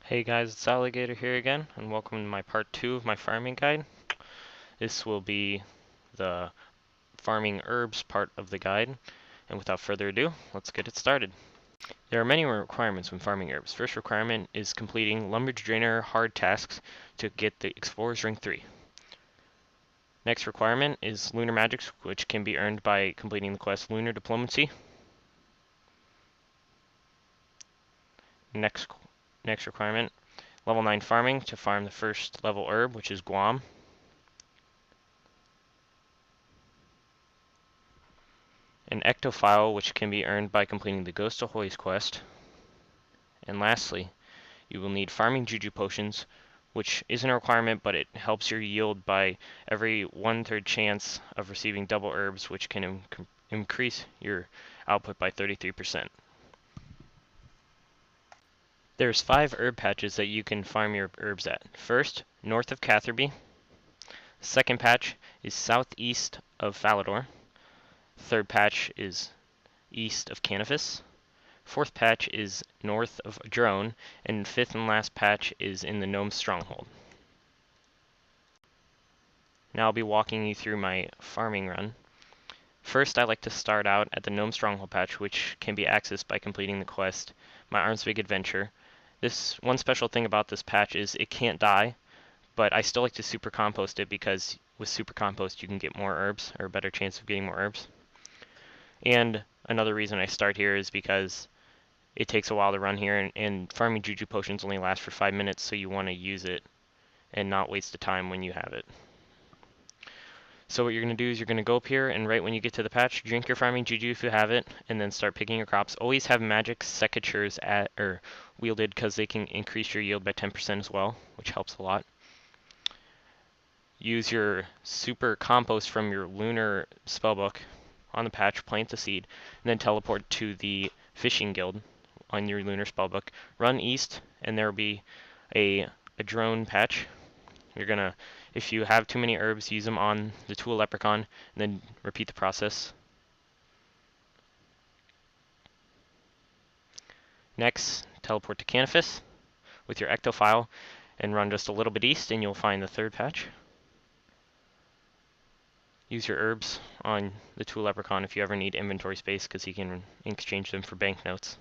Hey guys, it's Alligator here again, and welcome to my part 2 of my farming guide. This will be the farming herbs part of the guide, and without further ado, let's get it started. There are many requirements when farming herbs. First requirement is completing Lumber's Drainer hard tasks to get the Explorer's Ring 3. Next requirement is Lunar Magics, which can be earned by completing the quest Lunar Diplomacy. Next requirement, Level 9 Farming to farm the first level herb, which is Guam. An ectophile, which can be earned by completing the Ghost Ahoy's quest. And lastly, you will need farming juju potions, which isn't a requirement, but it helps your yield by every 1/3 chance of receiving double herbs, which can increase your output by 33%. There's 5 herb patches that you can farm your herbs at. First, north of Catherby. Second patch is southeast of Falador. Third patch is east of Canifis. Fourth patch is north of Drone, and fifth and last patch is in the Gnome Stronghold. Now I'll be walking you through my farming run. First, I like to start out at the Gnome Stronghold patch, which can be accessed by completing the quest, My Arm's Big Adventure. This one special thing about this patch is it can't die, but I still like to super compost it because with super compost you can get more herbs, or a better chance of getting more herbs. And another reason I start here is because it takes a while to run here, and farming juju potions only last for 5 minutes, so you want to use it and not waste the time when you have it. So what you're going to do is you're going to go up here, and right when you get to the patch, drink your farming juju if you have it, and then start picking your crops. Always have magic secateurs wielded, because they can increase your yield by 10% as well, which helps a lot. Use your super compost from your lunar spellbook on the patch, plant the seed, and then teleport to the fishing guild on your lunar spellbook. Run east, and there will be a drone patch. You're gonna, if you have too many herbs, use them on the tool leprechaun, and then repeat the process. Next, teleport to Canifis with your ectophile, and run just a little bit east, and you'll find the third patch. Use your herbs on the tool leprechaun if you ever need inventory space, because he can exchange them for banknotes.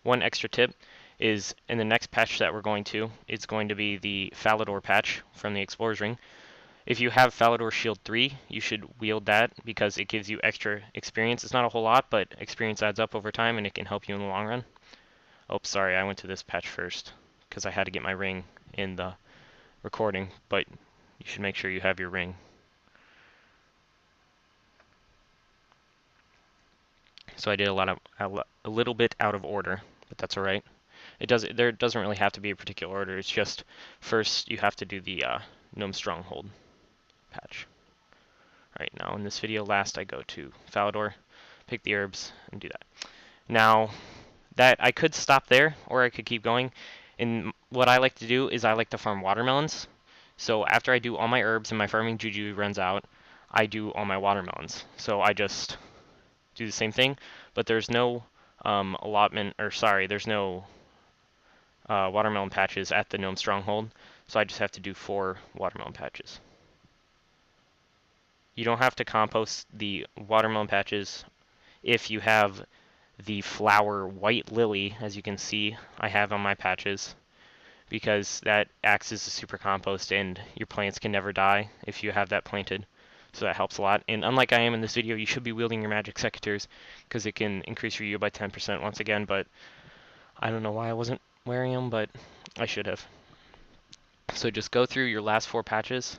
One extra tip is in the next patch that we're going to, it's going to be the Falador patch from the Explorer's Ring. If you have Falador Shield 3, you should wield that because it gives you extra experience. It's not a whole lot, but experience adds up over time and it can help you in the long run. Oh, sorry, I went to this patch first because I had to get my ring in the recording, but you should make sure you have your ring. So I did a little bit out of order, but that's all right. There doesn't really have to be a particular order. It's just first you have to do the Gnome Stronghold patch. Alright, now in this video last I go to Falador, pick the herbs, and do that. Now, that I could stop there, or I could keep going. And what I like to do is I like to farm watermelons. So after I do all my herbs and my farming juju runs out, I do all my watermelons. So I just do the same thing, but there's no there's no watermelon patches at the Gnome Stronghold, so I just have to do 4 watermelon patches. You don't have to compost the watermelon patches if you have the flower white lily, as you can see I have on my patches, because that acts as a super compost and your plants can never die if you have that planted. So that helps a lot. And unlike I am in this video, you should be wielding your magic secateurs because it can increase your yield by 10% once again, but I don't know why I wasn't wearing them, but I should have. So just go through your last 4 patches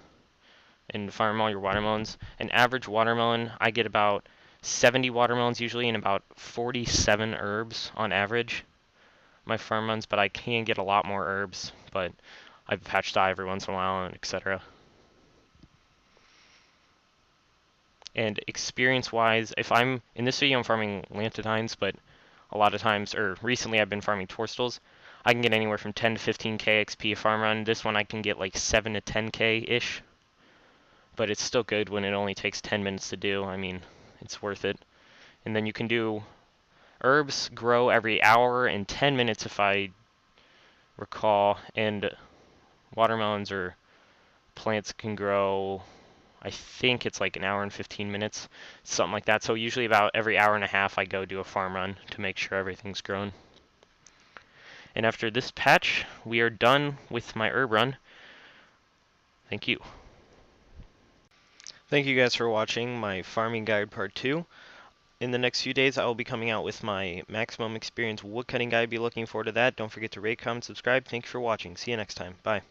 and farm all your watermelons. An average watermelon, I get about 70 watermelons usually and about 47 herbs on average. My farm runs, but I can get a lot more herbs, but I patch dye every once in a while, and etc. And experience-wise, if I'm in this video, I'm farming Lantidines, but a lot of times, or recently, I've been farming Torstals. I can get anywhere from 10 to 15k XP a farm run. This one I can get like 7 to 10k ish, but it's still good when it only takes 10 minutes to do. I mean, it's worth it. And then you can do Herbs grow every hour and 10 minutes if I recall, and watermelons or plants can grow, I think it's like an hour and 15 minutes, something like that. So usually about every hour and a half I go do a farm run to make sure everything's grown. And after this patch, we are done with my herb run. Thank you. Thank you guys for watching my farming guide part 2. In the next few days, I will be coming out with my maximum experience woodcutting guide. Be looking forward to that. Don't forget to rate, comment, subscribe. Thank you for watching. See you next time. Bye.